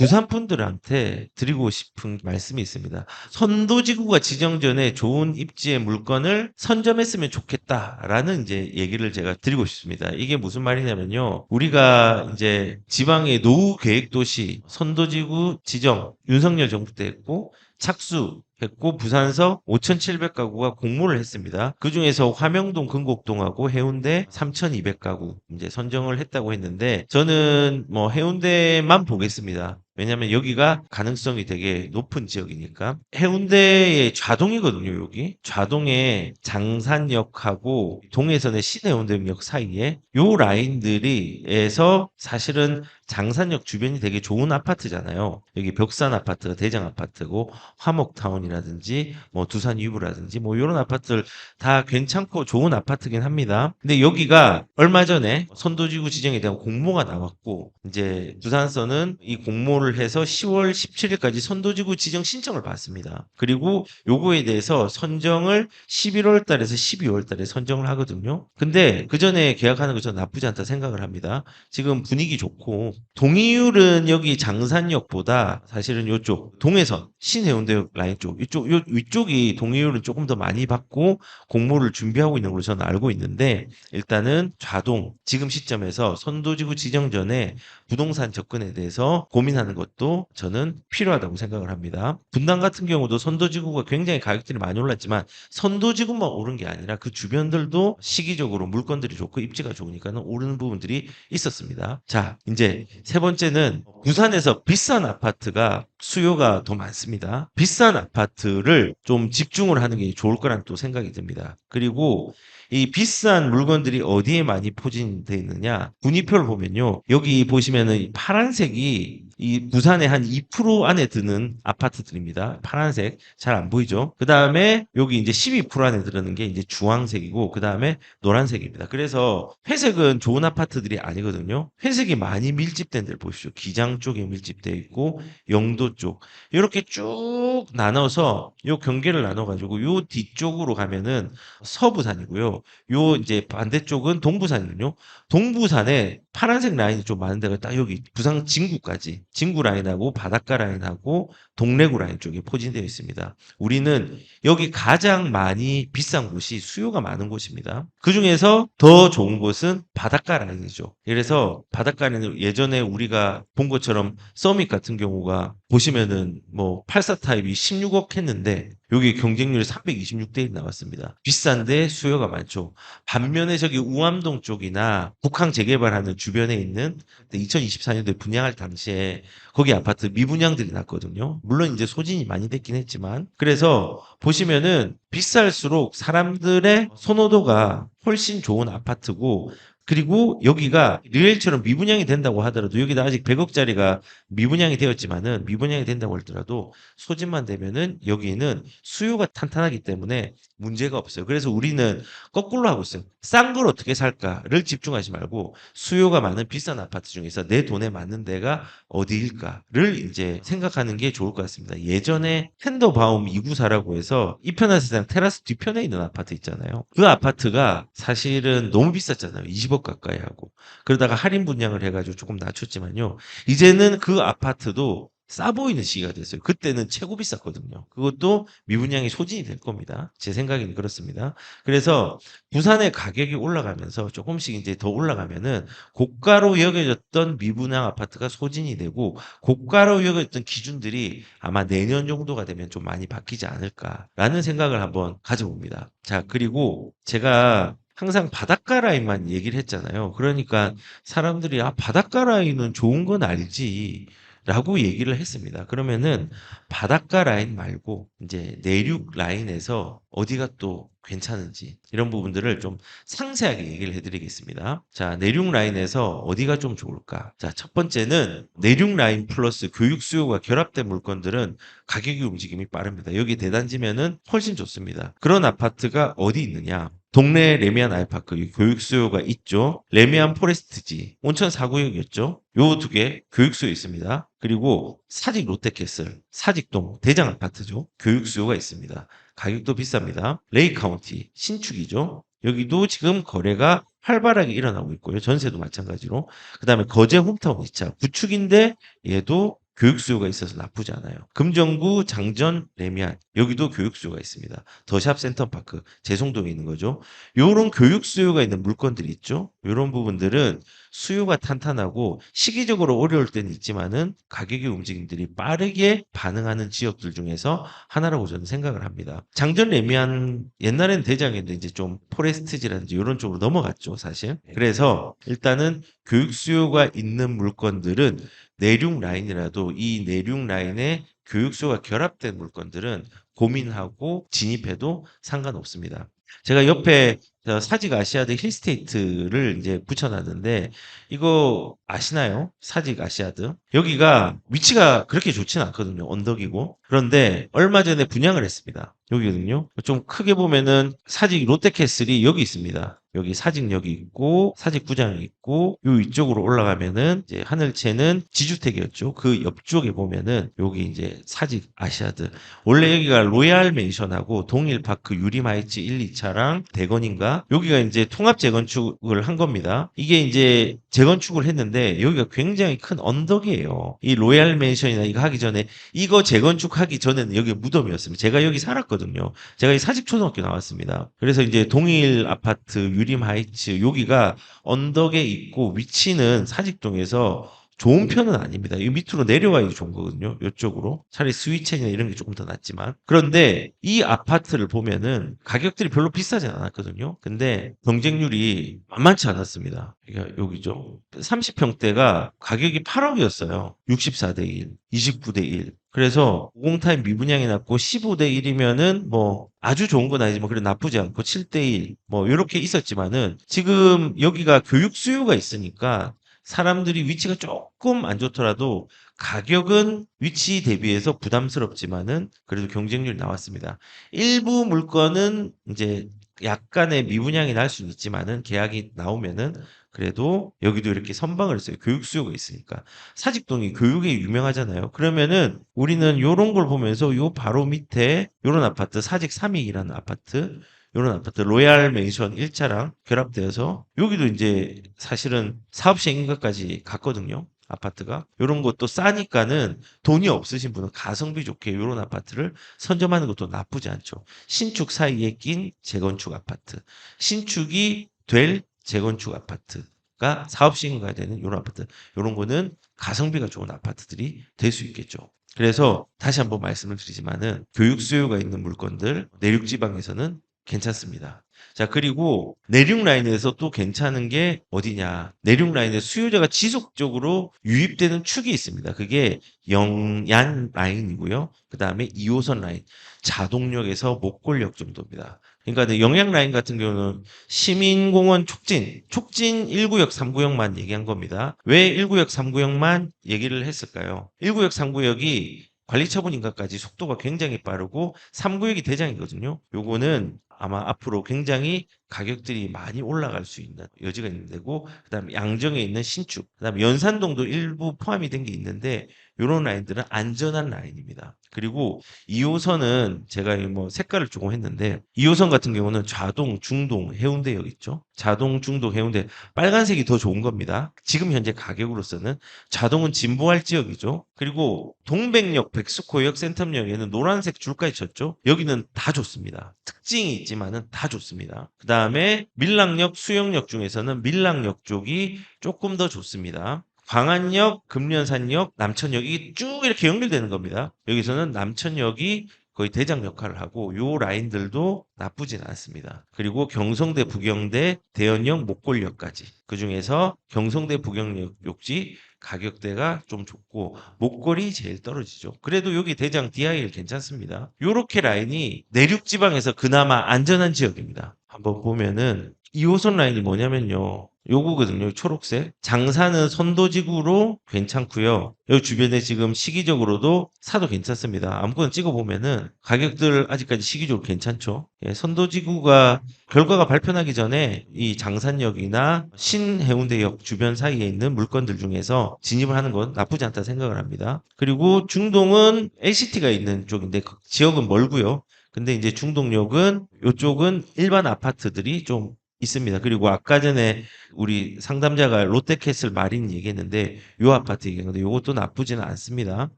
부산 분들한테 드리고 싶은 말씀이 있습니다. 선도지구가 지정 전에 좋은 입지의 물건을 선점했으면 좋겠다라는 이제 얘기를 제가 드리고 싶습니다. 이게 무슨 말이냐면요. 우리가 이제 지방의 노후 계획 도시 선도지구 지정 윤석열 정부 때 했고 착수했고 부산서 5,700가구가 공모를 했습니다. 그중에서 화명동, 금곡동하고 해운대 3,200가구 이제 선정을 했다고 했는데 저는 뭐 해운대만 보겠습니다. 왜냐면 여기가 가능성이 되게 높은 지역이니까. 해운대의 좌동이거든요, 여기. 좌동의 장산역하고 동해선의 신해운대역 사이에 요 라인들이에서 사실은 장산역 주변이 되게 좋은 아파트잖아요. 여기 벽산 아파트가 대장 아파트고 화목타운이라든지 뭐 두산 유브라든지 뭐 이런 아파트들 다 괜찮고 좋은 아파트긴 합니다. 근데 여기가 얼마 전에 선도지구 지정에 대한 공모가 나왔고 이제 부산서는 이 공모를 해서 10월 17일까지 선도지구 지정 신청을 받습니다. 그리고 요거에 대해서 선정을 11월 달에서 12월 달에 선정을 하거든요. 근데 그 전에 계약하는 거 저는 나쁘지 않다 생각을 합니다. 지금 분위기 좋고 동의율은 여기 장산역보다 사실은 요쪽 동해선 신해운대역 라인 쪽 이쪽 요 위쪽이 동의율은 조금 더 많이 받고 공모를 준비하고 있는 걸로 저는 알고 있는데 일단은 좌동 지금 시점에서 선도지구 지정 전에 부동산 접근에 대해서 고민하는 것도 저는 필요하다고 생각을 합니다. 분당 같은 경우도 선도지구가 굉장히 가격들이 많이 올랐지만 선도지구만 오른 게 아니라 그 주변들도 시기적으로 물건들이 좋고 입지가 좋으니까는 오르는 부분들이 있었습니다. 자, 이제 세 번째는 부산에서 비싼 아파트가 수요가 더 많습니다. 비싼 아파트를 좀 집중을 하는 게 좋을 거라는 또 생각이 듭니다. 그리고 이 비싼 물건들이 어디에 많이 포진되어 있느냐? 분위표를 보면요. 여기 보시면은 이 파란색이 이 부산의 한 2% 안에 드는 아파트들입니다. 파란색 잘 안 보이죠? 그 다음에 여기 이제 12% 안에 드는 게 이제 주황색이고 그 다음에 노란색입니다. 그래서 회색은 좋은 아파트들이 아니거든요. 회색이 많이 밀집된 데를 보십시오. 기장 쪽에 밀집되어 있고 영도 쪽 이렇게 쭉 나눠서 요 경계를 나눠가지고 요 뒤쪽으로 가면은 서부산이고요. 요 이제 반대쪽은 동부산이거든요. 동부산에 파란색 라인이 좀 많은 데가 딱 여기 부산 진구까지 진구 라인하고 바닷가 라인하고 동래구 라인 쪽에 포진되어 있습니다. 우리는 여기 가장 많이 비싼 곳이 수요가 많은 곳입니다. 그 중에서 더 좋은 곳은 바닷가 라인이죠. 그래서 바닷가 라인은 예전에 우리가 본 것처럼 서밋 같은 경우가 보시면은 뭐 84 타입이 16억 했는데 여기 경쟁률이 326대 1 나왔습니다. 비싼데 수요가 많죠. 반면에 저기 우암동 쪽이나 북항 재개발하는 주변에 있는 2024년도에 분양할 당시에 거기 아파트 미분양들이 났거든요. 물론 이제 소진이 많이 됐긴 했지만 그래서 보시면은 비쌀수록 사람들의 선호도가 훨씬 좋은 아파트고 그리고 여기가 리얼처럼 미분양이 된다고 하더라도 여기다 아직 100억짜리가 미분양이 되었지만은 미분양이 된다고 하더라도 소진만 되면은 여기는 수요가 탄탄하기 때문에 문제가 없어요. 그래서 우리는 거꾸로 하고 있어요. 싼 걸 어떻게 살까를 집중하지 말고 수요가 많은 비싼 아파트 중에서 내 돈에 맞는 데가 어디일까를 이제 생각하는 게 좋을 것 같습니다. 예전에 텐더바움 294라고 해서 이편한 세상 테라스 뒤편에 있는 아파트 있잖아요. 그 아파트가 사실은 너무 비쌌잖아요. 20억 가까이 하고. 그러다가 할인 분양을 해가지고 조금 낮췄지만요. 이제는 그 아파트도 싸 보이는 시기가 됐어요. 그때는 최고 비쌌거든요. 그것도 미분양이 소진이 될 겁니다. 제 생각에는 그렇습니다. 그래서 부산의 가격이 올라가면서 조금씩 이제 더 올라가면은 고가로 여겨졌던 미분양 아파트가 소진이 되고 고가로 여겨졌던 기준들이 아마 내년 정도가 되면 좀 많이 바뀌지 않을까라는 생각을 한번 가져봅니다. 자, 그리고 제가 항상 바닷가 라인만 얘기를 했잖아요. 그러니까 사람들이 바닷가 라인은 좋은 건 알지. 라고 얘기를 했습니다. 그러면은 바닷가 라인 말고 이제 내륙 라인에서 어디가 또 괜찮은지 이런 부분들을 좀 상세하게 얘기를 해드리겠습니다. 자, 내륙 라인에서 어디가 좀 좋을까? 자, 첫 번째는 내륙 라인 플러스 교육 수요가 결합된 물건들은 가격이 움직임이 빠릅니다. 여기 대단지면은 훨씬 좋습니다. 그런 아파트가 어디 있느냐? 동네 레미안 아이파크 교육 수요가 있죠. 레미안 포레스트지 온천 4구역이었죠. 요 두 개 교육 수요 있습니다. 그리고 사직 롯데캐슬, 사직동 대장 아파트죠. 교육 수요가 있습니다. 가격도 비쌉니다. 레이 카운티 신축이죠. 여기도 지금 거래가 활발하게 일어나고 있고요. 전세도 마찬가지로. 그다음에 거제 홈타운 2차 구축인데 얘도 교육 수요가 있어서 나쁘지 않아요. 금정구, 장전, 레미안 여기도 교육 수요가 있습니다. 더샵 센터파크 제송동에 있는 거죠. 요런 교육 수요가 있는 물건들이 있죠. 요런 부분들은 수요가 탄탄하고 시기적으로 어려울 때는 있지만은 가격의 움직임들이 빠르게 반응하는 지역들 중에서 하나라고 저는 생각을 합니다. 장전 레미안 옛날엔 대장인데 이제 좀 포레스트지라든지 이런 쪽으로 넘어갔죠, 사실. 그래서 일단은 교육 수요가 있는 물건들은 내륙 라인이라도 이 내륙 라인에 교육 수요가 결합된 물건들은 고민하고 진입해도 상관없습니다. 제가 옆에 사직 아시아드 힐스테이트를 이제 붙여놨는데 이거 아시나요? 사직 아시아드. 여기가 위치가 그렇게 좋지는 않거든요. 언덕이고. 그런데 얼마 전에 분양을 했습니다. 여기거든요. 좀 크게 보면은 사직 롯데캐슬이 여기 있습니다. 여기 사직역이 있고 사직구장이 있고 요 위쪽으로 올라가면은 이제 하늘채는 지주택이었죠. 그 옆쪽에 보면은 여기 이제 사직 아시아드. 원래 여기가 로얄 맨션하고 동일파크 유리마이츠 1, 2차랑 대건인가 여기가 이제 통합 재건축을 한 겁니다. 이게 이제 재건축을 했는데 여기가 굉장히 큰 언덕이에요. 이 로얄 맨션이나 이거 하기 전에 이거 재건축하기 전에는 여기 무덤이었습니다. 제가 여기 살았거든요. 제가 이 사직초등학교 나왔습니다. 그래서 이제 동일 아파트 유림 하이츠 여기가 언덕에 있고 위치는 사직동에서 좋은 편은 아닙니다. 이 밑으로 내려와야 좋은 거거든요. 이쪽으로. 차라리 스위첸이나 이런 게 조금 더 낫지만. 그런데 이 아파트를 보면은 가격들이 별로 비싸지 않았거든요. 근데 경쟁률이 만만치 않았습니다. 그러니까 여기죠. 30평대가 가격이 8억이었어요. 64대 1, 29대 1. 그래서 50타임 미분양이 났고 15대 1이면은 뭐 아주 좋은 건 아니지만 그래도 나쁘지 않고 7대 1 뭐 이렇게 있었지만은 지금 여기가 교육 수요가 있으니까 사람들이 위치가 조금 안 좋더라도 가격은 위치 대비해서 부담스럽지만은 그래도 경쟁률이 나왔습니다. 일부 물건은 이제 약간의 미분양이 날 수는 있지만은 계약이 나오면은 그래도 여기도 이렇게 선방을 했어요. 교육 수요가 있으니까. 사직동이 교육에 유명하잖아요. 그러면은 우리는 요런 걸 보면서 요 바로 밑에 요런 아파트 사직 3익이라는 아파트 요런 아파트 로얄 맨션 1차랑 결합되어서 여기도 이제 사실은 사업 시행인가까지 갔거든요. 아파트가 요런 것도 싸니까는 돈이 없으신 분은 가성비 좋게 요런 아파트를 선점하는 것도 나쁘지 않죠. 신축 사이에 낀 재건축 아파트. 신축이 될 재건축 아파트가 사업 시행가야 되는 요런 아파트. 요런 거는 가성비가 좋은 아파트들이 될 수 있겠죠. 그래서 다시 한번 말씀을 드리지만은 교육 수요가 있는 물건들 내륙 지방에서는 괜찮습니다. 자, 그리고 내륙 라인에서 또 괜찮은 게 어디냐. 내륙 라인에 수요자가 지속적으로 유입되는 축이 있습니다. 그게 영양 라인이고요. 그 다음에 2호선 라인, 자동역에서 목골역 정도입니다. 그러니까 영양 라인 같은 경우는 시민공원 촉진 1구역, 3구역만 얘기한 겁니다. 왜 1구역, 3구역만 얘기를 했을까요? 1구역, 3구역이 관리처분 인가까지 속도가 굉장히 빠르고 3구역이 대장이거든요. 요거는 아마 앞으로 굉장히 가격들이 많이 올라갈 수 있는 여지가 있는 데고 그다음에 양정에 있는 신축 그다음에 연산동도 일부 포함이 된 게 있는데 요런 라인들은 안전한 라인입니다. 그리고 2호선은 제가 뭐 색깔을 조금 했는데 2호선 같은 경우는 좌동, 중동, 해운대역 있죠. 자동, 중동, 해운대 빨간색이 더 좋은 겁니다. 지금 현재 가격으로서는 자동은 진보할 지역이죠. 그리고 동백역, 백스코역, 센텀역에는 노란색 줄까지 쳤죠. 여기는 다 좋습니다. 특징이 있지만은 다 좋습니다. 그 다음에 밀락역, 수영역 중에서는 밀락역 쪽이 조금 더 좋습니다. 광안역, 금련산역, 남천역이 쭉 이렇게 연결되는 겁니다. 여기서는 남천역이 거의 대장 역할을 하고 요 라인들도 나쁘진 않습니다. 그리고 경성대, 부경대, 대연역, 목골역까지 그 중에서 경성대, 부경역 역지 가격대가 좀 좋고 목골이 제일 떨어지죠. 그래도 여기 대장 DIL 괜찮습니다. 요렇게 라인이 내륙 지방에서 그나마 안전한 지역입니다. 한번 보면은 2호선 라인이 뭐냐면요. 요거거든요. 초록색. 장사는 선도지구로 괜찮고요. 여기 주변에 지금 시기적으로도 사도 괜찮습니다. 아무거나 찍어보면은 가격들 아직까지 시기적으로 괜찮죠. 예, 선도지구가 결과가 발표나기 전에 이 장산역이나 신해운대역 주변 사이에 있는 물건들 중에서 진입을 하는 건 나쁘지 않다 생각을 합니다. 그리고 중동은 LCT가 있는 쪽인데 그 지역은 멀고요. 근데 이제 중동역은 이쪽은 일반 아파트들이 좀 있습니다. 그리고 아까 전에 우리 상담자가 롯데캐슬 마린 얘기했는데 요 아파트 얘기했는데 요것도 나쁘지는 않습니다.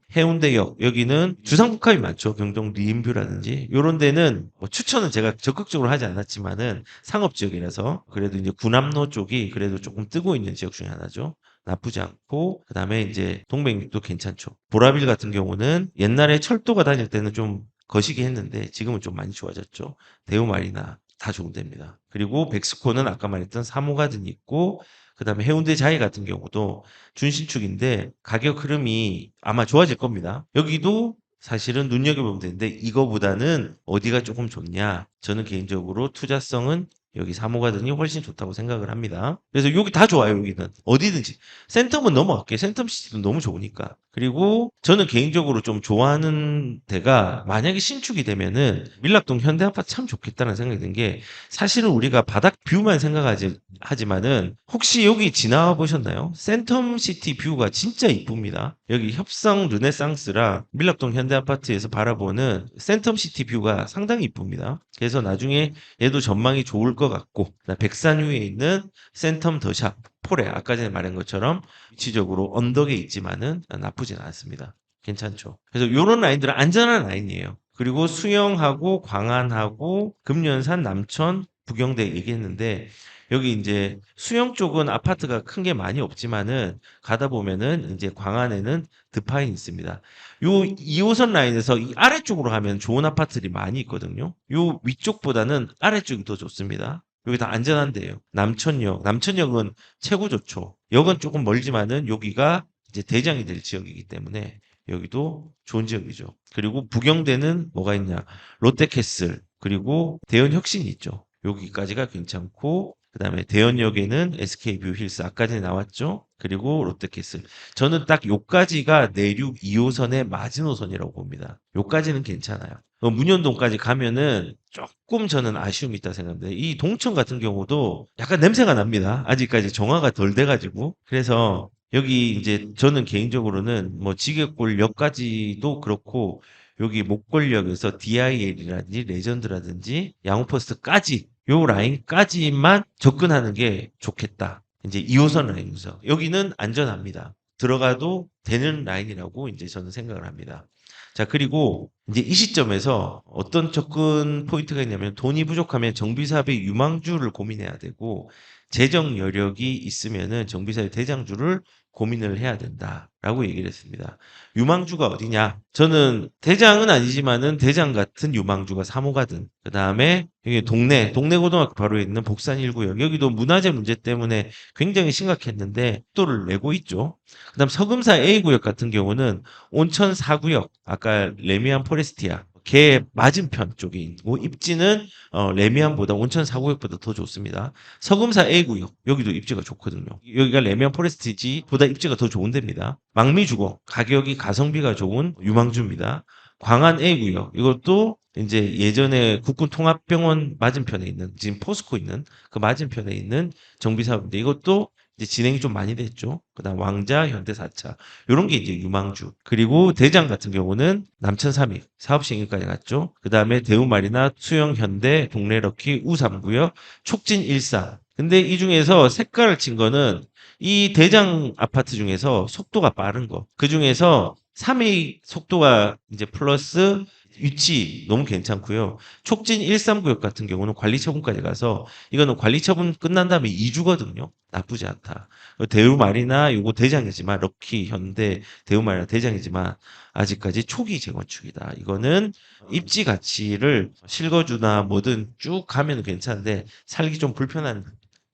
해운대역 여기는 주상복합이 많죠. 경동 리인뷰라든지 요런 데는 뭐 추천은 제가 적극적으로 하지 않았지만은 상업 지역이라서 그래도 이제 구남로 쪽이 그래도 조금 뜨고 있는 지역 중에 하나죠. 나쁘지 않고 그다음에 이제 동백잎도 괜찮죠. 보라빌 같은 경우는 옛날에 철도가 다닐 때는 좀 거시기 했는데 지금은 좀 많이 좋아졌죠. 대우마리나 다 좋은 데입니다. 그리고 백스코는 아까 말했던 사모가든이 있고 그다음에 해운대 자이 같은 경우도 준신축인데 가격 흐름이 아마 좋아질 겁니다. 여기도 사실은 눈여겨보면 되는데 이거보다는 어디가 조금 좋냐? 저는 개인적으로 투자성은 여기 사모가든이 훨씬 좋다고 생각을 합니다. 그래서 여기 다 좋아요, 여기는. 어디든지. 센텀은 넘어갈게요. 센텀시티도 너무 좋으니까. 그리고 저는 개인적으로 좀 좋아하는 데가 만약에 신축이 되면은 밀락동 현대아파트 참 좋겠다는 생각이 든 게 사실은 우리가 바닥 뷰만 생각하지 하지만은 혹시 여기 지나와 보셨나요? 센텀시티 뷰가 진짜 이쁩니다. 여기 협성 르네상스라 밀락동 현대아파트에서 바라보는 센텀시티 뷰가 상당히 이쁩니다. 그래서 나중에 얘도 전망이 좋을 것 같고 백산 위에 있는 센텀 더샵 폴에 아까 전에 말한 것처럼 위치적으로 언덕에 있지만은 나쁘진 않습니다. 괜찮죠. 그래서 이런 라인들은 안전한 라인이에요. 그리고 수영하고 광안하고 금년산 남천 부경대 얘기했는데 여기 이제 수영 쪽은 아파트가 큰 게 많이 없지만은 가다 보면은 이제 광안에는 드파인 있습니다. 요 2호선 라인에서 이 아래쪽으로 가면 좋은 아파트들이 많이 있거든요. 요 위쪽보다는 아래쪽이 더 좋습니다. 여기 다 안전한데요. 남천역, 남천역은 최고 좋죠. 역은 조금 멀지만은 여기가 이제 대장이 될 지역이기 때문에 여기도 좋은 지역이죠. 그리고 부경대는 뭐가 있냐? 롯데캐슬 그리고 대연혁신이 있죠. 여기까지가 괜찮고 그다음에 대연역에는 SK뷰 힐스 아까 전에 나왔죠. 그리고 롯데캐슬. 저는 딱 요까지가 내륙 2호선의 마지노선이라고 봅니다. 요까지는 괜찮아요. 문현동까지 가면은 조금 저는 아쉬움이 있다 생각합니다. 이 동천 같은 경우도 약간 냄새가 납니다. 아직까지 정화가 덜 돼가지고. 그래서 여기 이제 저는 개인적으로는 뭐 지게골역까지도 그렇고 여기 목골역에서 DIL이라든지 레전드라든지 양호퍼스트까지 요 라인까지만 접근하는 게 좋겠다. 이제 2호선 라인에서 여기는 안전합니다. 들어가도 되는 라인이라고 이제 저는 생각을 합니다. 자, 그리고 이제 이 시점에서 어떤 접근 포인트가 있냐면 돈이 부족하면 정비사업의 유망주를 고민해야 되고 재정 여력이 있으면은 정비사업의 대장주를 고민을 해야 된다라고 얘기를 했습니다. 유망주가 어디냐? 저는 대장은 아니지만은 대장 같은 유망주가 사모가든 그다음에 여기 동네 고등학교 바로 있는 복산 1구역 여기도 문화재 문제 때문에 굉장히 심각했는데 속도를 내고 있죠. 그다음 서금사 A구역 같은 경우는 온천 4구역 아까 레미안 포레스티아 걔 맞은편 쪽에 있고 입지는 레미안보다 온천 4구역보다 더 좋습니다. 서금사 A구역 여기도 입지가 좋거든요. 여기가 레미안 포레스티지보다 입지가 더 좋은 데입니다. 망미주거 가격이 가성비가 좋은 유망주입니다. 광안 A구역 이것도 이제 예전에 국군통합병원 맞은편에 있는 지금 포스코 있는 그 맞은편에 있는 정비사업인데 이것도 이제 진행이 좀 많이 됐죠. 그다음 왕자, 현대 4차 이런 게 이제 유망주. 그리고 대장 같은 경우는 남천 3위 사업 시행까지 갔죠. 그다음에 대우마리나, 수영 현대, 동래 럭키, 우3구역, 촉진 13. 근데 이 중에서 색깔을 친 거는 이 대장 아파트 중에서 속도가 빠른 거. 그 중에서 3위 속도가 이제 플러스 위치 너무 괜찮고요. 촉진 139역 같은 경우는 관리처분까지 가서 이거는 관리처분 끝난 다음에 2주거든요. 나쁘지 않다. 대우마리나 요거 대장이지만 럭키, 현대, 대우마리나 대장이지만 아직까지 초기 재건축이다. 이거는 입지 가치를 실거주나 뭐든 쭉 가면 괜찮은데 살기 좀 불편한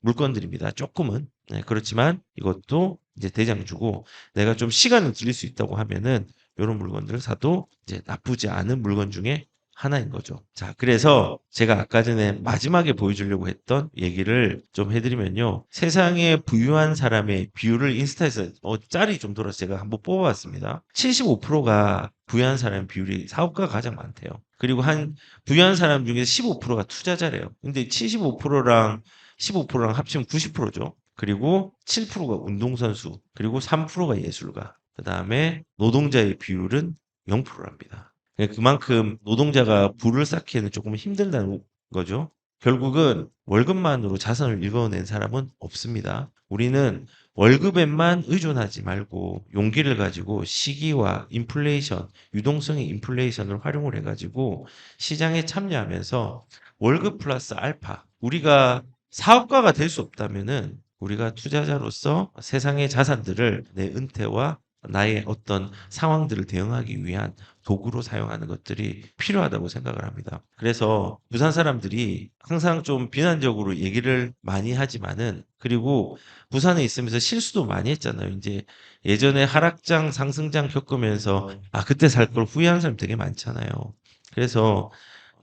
물건들입니다. 조금은. 네, 그렇지만 이것도 이제 대장주고 내가 좀 시간을 들일 수 있다고 하면은 이런 물건들을 사도 이제 나쁘지 않은 물건 중에 하나인 거죠. 자, 그래서 제가 아까 전에 마지막에 보여주려고 했던 얘기를 좀 해드리면요. 세상에 부유한 사람의 비율을 인스타에서 짤이 좀 돌아서 제가 한번 뽑아봤습니다. 75%가 부유한 사람의 비율이 사업가가 가장 많대요. 그리고 한 부유한 사람 중에 15%가 투자자래요. 근데 75%랑 15%랑 합치면 90%죠. 그리고 7%가 운동선수, 그리고 3%가 예술가. 그 다음에 노동자의 비율은 0%랍니다. 그만큼 노동자가 부를 쌓기에는 조금 힘들다는 거죠. 결국은 월급만으로 자산을 일궈낸 사람은 없습니다. 우리는 월급에만 의존하지 말고 용기를 가지고 시기와 인플레이션, 유동성의 인플레이션을 활용을 해가지고 시장에 참여하면서 월급 플러스 알파, 우리가 사업가가 될 수 없다면은 우리가 투자자로서 세상의 자산들을 내 은퇴와 나의 어떤 상황들을 대응하기 위한 도구로 사용하는 것들이 필요하다고 생각을 합니다. 그래서 부산 사람들이 항상 좀 비난적으로 얘기를 많이 하지만은, 그리고 부산에 있으면서 실수도 많이 했잖아요. 이제 예전에 하락장, 상승장 겪으면서 그때 살 걸 후회하는 사람 되게 많잖아요. 그래서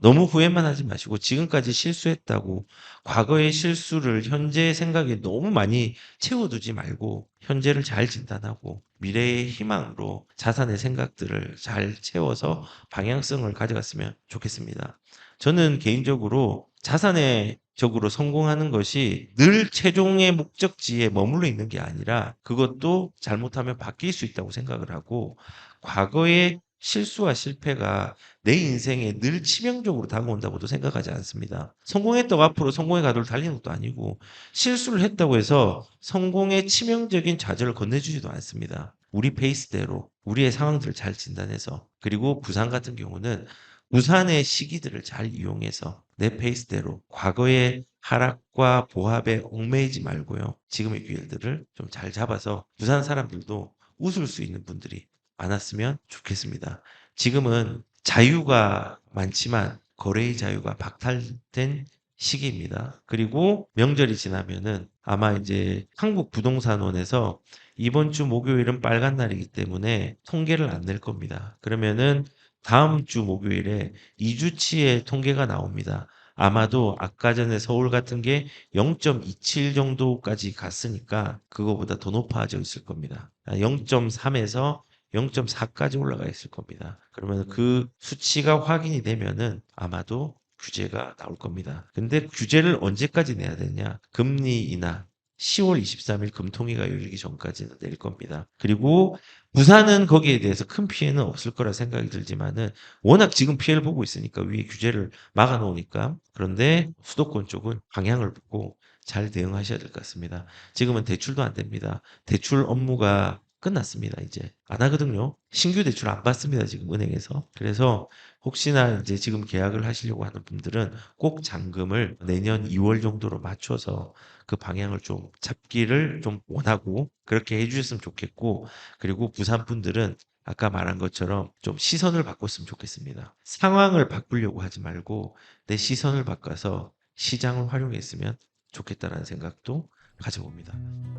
너무 후회만 하지 마시고 지금까지 실수했다고 과거의 실수를 현재의 생각에 너무 많이 채워두지 말고 현재를 잘 진단하고 미래의 희망으로 자산의 생각들을 잘 채워서 방향성을 가져갔으면 좋겠습니다. 저는 개인적으로 자산의 적으로 성공하는 것이 늘 최종의 목적지에 머물러 있는 게 아니라 그것도 잘못하면 바뀔 수 있다고 생각을 하고, 과거의 실수와 실패가 내 인생에 늘 치명적으로 다가온다고도 생각하지 않습니다. 성공했다고 앞으로 성공의 가도를 달리는 것도 아니고, 실수를 했다고 해서 성공의 치명적인 좌절을 건네주지도 않습니다. 우리 페이스대로 우리의 상황들을 잘 진단해서, 그리고 부산 같은 경우는 부산의 시기들을 잘 이용해서 내 페이스대로 과거의 하락과 보합에 얽매이지 말고요. 지금의 기회들을 좀 잘 잡아서 부산 사람들도 웃을 수 있는 분들이 많았으면 좋겠습니다. 지금은 자유가 많지만 거래의 자유가 박탈된 시기입니다. 그리고 명절이 지나면은 아마 이제 한국부동산원에서 이번 주 목요일은 빨간 날이기 때문에 통계를 안 낼 겁니다. 그러면은 다음 주 목요일에 2주치의 통계가 나옵니다. 아마도 아까 전에 서울 같은 게 0.27 정도까지 갔으니까 그거보다 더 높아져 있을 겁니다. 0.3에서 0.4까지 올라가 있을 겁니다. 그러면 그 수치가 확인이 되면은 아마도 규제가 나올 겁니다. 근데 규제를 언제까지 내야 되냐? 금리 인하 10월 23일 금통위가 열리기 전까지는 낼 겁니다. 그리고 부산은 거기에 대해서 큰 피해는 없을 거라 생각이 들지만은 워낙 지금 피해를 보고 있으니까 위에 규제를 막아 놓으니까. 그런데 수도권 쪽은 방향을 보고 잘 대응하셔야 될 것 같습니다. 지금은 대출도 안 됩니다. 대출 업무가 끝났습니다. 이제 안 하거든요. 신규 대출 안 받습니다. 지금 은행에서. 그래서 혹시나 이제 지금 계약을 하시려고 하는 분들은 꼭 잔금을 내년 2월 정도로 맞춰서 그 방향을 좀 잡기를 좀 원하고 그렇게 해주셨으면 좋겠고, 그리고 부산 분들은 아까 말한 것처럼 좀 시선을 바꿨으면 좋겠습니다. 상황을 바꾸려고 하지 말고 내 시선을 바꿔서 시장을 활용했으면 좋겠다라는 생각도 가져봅니다.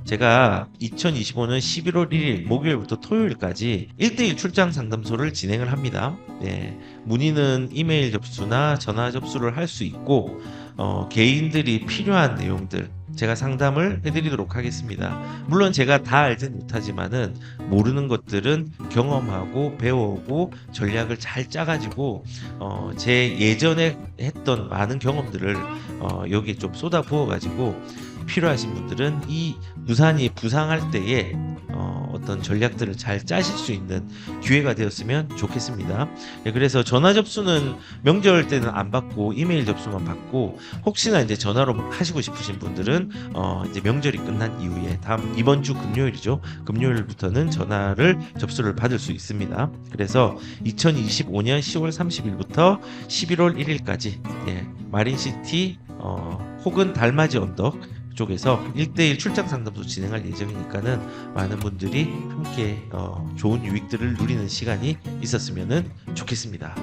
제가 2025년 11월 1일 목요일부터 토요일까지 1대1 출장 상담소를 진행을 합니다. 네, 문의는 이메일 접수나 전화 접수를 할 수 있고, 개인들이 필요한 내용들 제가 상담을 해드리도록 하겠습니다. 물론 제가 다 알진 못하지만은 모르는 것들은 경험하고 배워오고 전략을 잘 짜가지고 제 예전에 했던 많은 경험들을 여기에 좀 쏟아 부어가지고 필요하신 분들은 이 부산이 부상할 때에 어떤 전략들을 잘 짜실 수 있는 기회가 되었으면 좋겠습니다. 네, 그래서 전화 접수는 명절 때는 안 받고 이메일 접수만 받고, 혹시나 이제 전화로 하시고 싶으신 분들은 이제 명절이 끝난 이후에 이번 주 금요일이죠. 금요일부터는 전화를 접수를 받을 수 있습니다. 그래서 2025년 10월 30일부터 11월 1일까지 마린시티 혹은 달맞이 언덕 쪽에서 1대1 출장 상담도 진행할 예정이니까는 많은 분들이 함께 좋은 유익들을 누리는 시간이 있었으면 좋겠습니다.